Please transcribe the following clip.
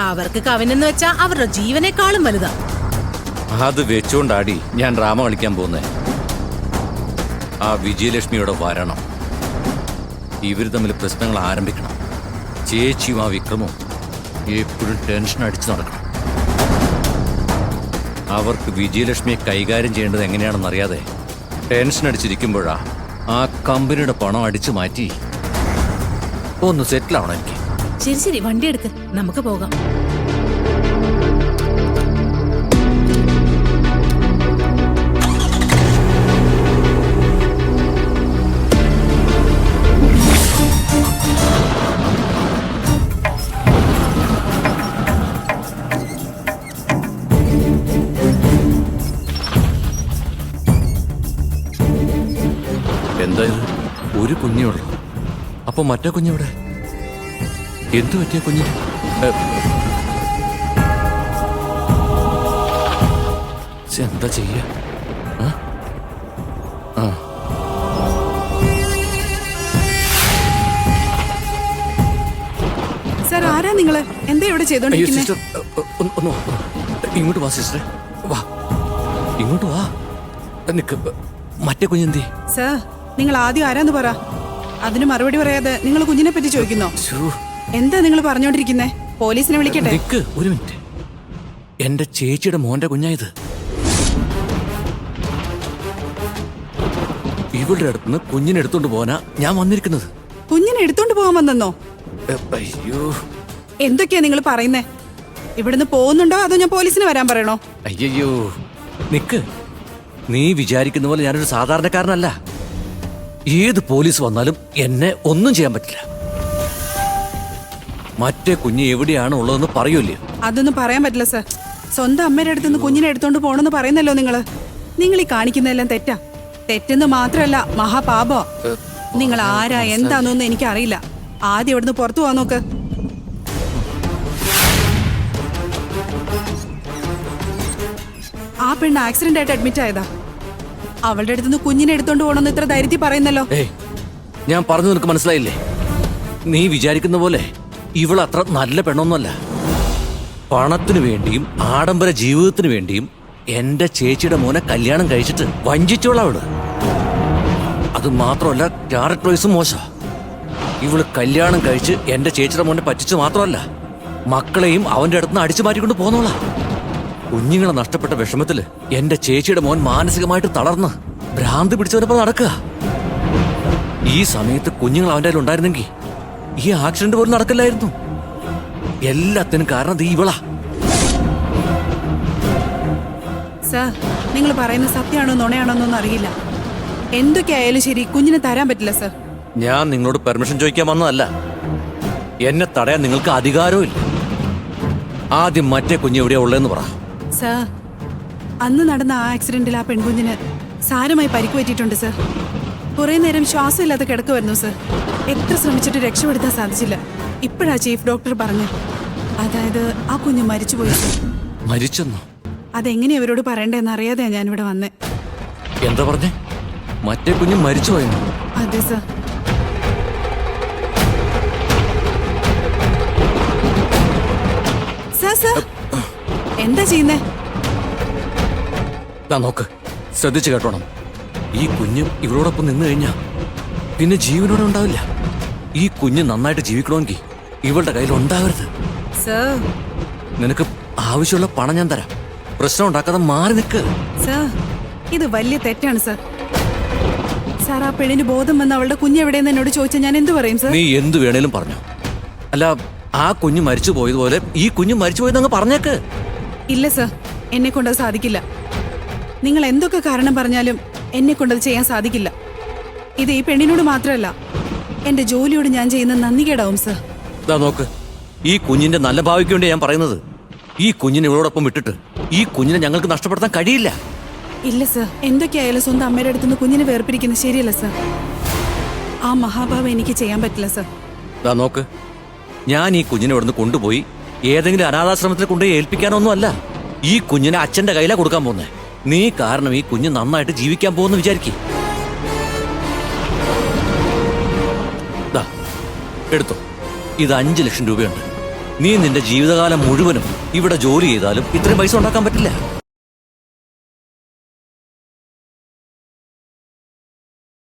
അവർക്ക് കവിനെന്ന് വെച്ചാ അവരുടെ ജീവനേക്കാളും വലുതാ. അത് വെച്ചോണ്ടാടി ഞാൻ ഡ്രാമ കളിക്കാൻ പോകുന്നേ. ആ വിജയലക്ഷ്മിയോടെ വരണം. ഇവർ തമ്മിൽ പ്രശ്നങ്ങൾ ആരംഭിക്കണം. ചേച്ചിയും ആ വിക്രമും എപ്പോഴും ടെൻഷൻ അടിച്ചു നടക്കണം. അവർക്ക് വിജയലക്ഷ്മിയെ കൈകാര്യം ചെയ്യേണ്ടത് എങ്ങനെയാണെന്നറിയാതെ ടെൻഷൻ അടിച്ചിരിക്കുമ്പോഴാ ആ കമ്പനിയുടെ പണം അടിച്ചു മാറ്റി ഒന്ന് സെറ്റിലാവണം എനിക്ക്. ശരി ശരി, വണ്ടി എടുക്ക്, നമുക്ക് പോകാം. എന്തായത്? ഒരു കുഞ്ഞേ ഉള്ളൂ. അപ്പൊ മറ്റേ കുഞ്ഞെവിടെ? എന്തു പറ്റിയ കുഞ്ഞ്? എന്താ ചെയ്യ? സാർ, ആരാ നിങ്ങള്? എന്താ ഇവിടെ ചെയ്തോണ്ടിരിക്കുന്നത്? ഇങ്ങോട്ട് വാ സിസ്റ്റർ, വാ ഇങ്ങോട്ട് വാ. നിക്ക്, മറ്റേ കുഞ്ഞെന്തേ? സാർ, നിങ്ങൾ ആദ്യം ആരാന്ന് പറ. അതിന് മറുപടി പറയാതെ നിങ്ങൾ കുഞ്ഞിനെ പറ്റി ചോദിക്കുന്നോ? എന്താ നിങ്ങൾ പറഞ്ഞോണ്ടിരിക്കുന്നേ? പോലീസിനെ വിളിക്കട്ടെ? നിക്ക് ഒരു മിനിറ്റ്. എന്റെ ചേച്ചിയുടെ മോന്റെ കുഞ്ഞായത്. ഇവളുടെ അടുത്തുനിന്ന് കുഞ്ഞിനെ എടുത്തോണ്ട് പോകാനാ ഞാൻ വന്നിരിക്കുന്നത്. കുഞ്ഞിനെ എടുത്തോണ്ട് പോകാൻ വന്നെന്നോ? അയ്യോ, എന്തൊക്കെയാ നിങ്ങൾ പറയുന്നേ? ഇവിടുന്ന് പോകുന്നുണ്ടോ അതോ ഞാൻ പോലീസിന് വരാൻ പറയണോ? അയ്യോ നിക്ക്, നീ വിചാരിക്കുന്ന പോലെ ഞാനൊരു സാധാരണക്കാരനല്ല. ഏത് പോലീസ് വന്നാലും എന്നെ ഒന്നും ചെയ്യാൻ പറ്റില്ല. മറ്റേ കുഞ്ഞ് എവിടെയാണ് ഉള്ളതെന്ന് പറയൂല്ലേ? അതൊന്നും പറയാൻ പറ്റില്ല സാർ. സ്വന്തം അമ്മയുടെ അടുത്തുനിന്ന് കുഞ്ഞിനെ എടുത്തോണ്ട് പോണെന്ന് പറയുന്നല്ലോ നിങ്ങള്. നിങ്ങൾ ഈ കാണിക്കുന്നതെല്ലാം തെറ്റാ. തെറ്റെന്ന് മാത്രല്ല, മഹാപാപോ. നിങ്ങൾ ആരാ എന്താന്നൊന്നും എനിക്കറിയില്ല. ആദ്യം ഇവിടുന്ന് പുറത്തു പോവാൻ നോക്ക്. ആ പെണ്ണ് ആക്സിഡന്റ് ആയിട്ട് അഡ്മിറ്റ് ആയതാ. അവളുടെ അടുത്തുനിന്ന് കുഞ്ഞിനെ എടുത്തോണ്ട് പോകണമെന്ന് ഇത്ര ധൈര്യത്തിൽ പറയുന്നല്ലോ. ഞാൻ പറഞ്ഞു നിനക്ക് മനസ്സിലായില്ലേ? നീ വിചാരിക്കുന്ന പോലെ ഇവൾ അത്ര നല്ല പെണ്ണൊന്നുമല്ല. പണത്തിനു വേണ്ടിയും ആഡംബര ജീവിതത്തിനു വേണ്ടിയും എന്റെ ചേച്ചിയുടെ മോനെ കല്യാണം കഴിച്ചിട്ട് വഞ്ചിച്ചോളവള്. അത് മാത്രമല്ല, ക്യാരക്ടർ വൈസും മോശം. ഇവള് കല്യാണം കഴിച്ച് എന്റെ ചേച്ചിയുടെ മോനെ പറ്റിച്ചു മാത്രമല്ല, മക്കളെയും അവന്റെ അടുത്ത് നിന്ന് അടിച്ചു മാറ്റിക്കൊണ്ട് പോന്നോളാ. കുഞ്ഞുങ്ങളെ നഷ്ടപ്പെട്ട വിഷമത്തില് എന്റെ ചേച്ചിയുടെ മോൻ മാനസികമായിട്ട് തളർന്ന് ഭ്രാന്തി പിടിച്ചവരപ്പം നടക്കുക. ഈ സമയത്ത് കുഞ്ഞുങ്ങൾ അവന്റെ കയ്യിൽ ഉണ്ടായിരുന്നെങ്കിൽ ഈ ആക്സിഡന്റ് പോലും നടക്കില്ലായിരുന്നു. എല്ലാത്തിനും കാരണം നീ ഇവളാ. സാർ, നിങ്ങൾ പറയുന്ന സത്യമാണോ നുണയാണോ എന്നൊന്നും അറിയില്ല. എന്തൊക്കെയായാലും ശരി, കുഞ്ഞിനെ തരാൻ പറ്റില്ല സാർ. ഞാൻ നിങ്ങളോട് പെർമിഷൻ ചോദിക്കാൻ വന്നതല്ല. എന്നെ തടയാൻ നിങ്ങൾക്ക് അധികാരവും ഇല്ല. ആദ്യം മറ്റേ കുഞ്ഞ് എവിടെയാ ഉള്ളതെന്ന് പറ. സാർ, അന്ന് നടന്ന ആ ആക്സിഡന്റിൽ ആ പെൺകുഞ്ഞിന് സാരമായി പരിക്ക് പറ്റിയിട്ടുണ്ട് സാർ. കുറെ നേരം ശ്വാസമില്ലാതെ കിടക്കുമായിരുന്നു സാർ. എത്ര ശ്രമിച്ചിട്ട് രക്ഷപ്പെടുത്താൻ സാധിച്ചില്ല. ഇപ്പോഴാ ചീഫ് ഡോക്ടർ പറഞ്ഞു. അതായത് ആ കുഞ്ഞ് മരിച്ചുപോയി സാർ. മരിച്ചെന്നോ? അതെങ്ങനെയാ അവരോട് പറയണ്ടെന്ന് അറിയാതെയാ ഞാനിവിടെ വന്നേ. എന്താ പറഞ്ഞേ? മറ്റേ കുഞ്ഞ് മരിച്ചുപോയെന്നോ? അതെ സാർ. സാർ സാർ, എന്താ ചെയ്യുന്നേ? നോക്ക്, ശ്രദ്ധിച്ചു കേട്ടോണം. ഈ കുഞ്ഞ് ഇവളോടൊപ്പം നിന്ന് കഴിഞ്ഞാ പിന്നെ ജീവനോടെ ഉണ്ടാവില്ല. ഈ കുഞ്ഞ് നന്നായിട്ട് ജീവിക്കണമെങ്കിൽ ഇവളുടെ കയ്യിൽ ഉണ്ടാവരുത്. സാർ, നിനക്ക് ആവശ്യമുള്ള പണം ഞാൻ തരാം. പ്രശ്നം ഉണ്ടാക്കാതെ മാറി നിൽക്ക്. സാർ, ഇത് വലിയ തെറ്റാണ് സാർ. സാർ, ആ പെണ്ണിന് ബോധം വന്ന് അവളുടെ കുഞ്ഞ് എവിടെയെന്ന് എന്നോട് ചോദിച്ചാൽ ഞാൻ എന്ത് പറയും സാർ? നീ എന്ത് വേണേലും പറഞ്ഞു. അല്ല, ആ കുഞ്ഞ് മരിച്ചു പോയതുപോലെ ഈ കുഞ്ഞ് മരിച്ചു പോയതങ്ങ് പറഞ്ഞേക്ക്. ഇല്ല സാർ, എന്നെ കൊണ്ടത് സാധിക്കില്ല. നിങ്ങൾ എന്തൊക്കെ കാരണം പറഞ്ഞാലും എന്നെ കൊണ്ടത് ചെയ്യാൻ സാധിക്കില്ല. ഇത് ഈ പെണ്ണിനോട് മാത്രമല്ല, എന്റെ ജോലിയോട് ഞാൻ ചെയ്യുന്ന നന്ദികേടാവും സാർ. നോക്ക്, ഈ കുഞ്ഞിന്റെ നല്ല ഭാവിക്ക് വേണ്ടി ഞാൻ പറയുന്നത്. ഈ കുഞ്ഞിനെ ഇവളോടൊപ്പം വിട്ടിട്ട് ഈ കുഞ്ഞിനെ ഞങ്ങൾക്ക് നഷ്ടപ്പെടുത്താൻ കഴിയില്ല. ഇല്ല സാർ, എന്തൊക്കെയായാലും സ്വന്തം അമ്മയുടെ അടുത്തുനിന്ന് കുഞ്ഞിനെ വേർപിരിക്കുന്നത് ശരിയല്ല സാർ. ആ മഹാഭാവം എനിക്ക് ചെയ്യാൻ പറ്റില്ല സാർ. നോക്ക്, ഞാൻ ഈ കുഞ്ഞിനെ ഇവിടുന്ന് കൊണ്ടുപോയി ഏതെങ്കിലും അനാഥാശ്രമത്തിൽ കൊണ്ടുപോയി ഏൽപ്പിക്കാനൊന്നും അല്ല. ഈ കുഞ്ഞിനെ അച്ഛന്റെ കയ്യിലാ കൊടുക്കാൻ പോകുന്നേ. നീ കാരണം ഈ കുഞ്ഞ് നന്നായിട്ട് ജീവിക്കാൻ പോകുന്നു വിചാരിക്കും. എടുത്തോ, ഇത് 5 ലക്ഷം രൂപയുണ്ട്. നീ നിന്റെ ജീവിതകാലം മുഴുവനും ഇവിടെ ജോലി ചെയ്താലും ഇത്രയും പൈസ ഉണ്ടാക്കാൻ പറ്റില്ല.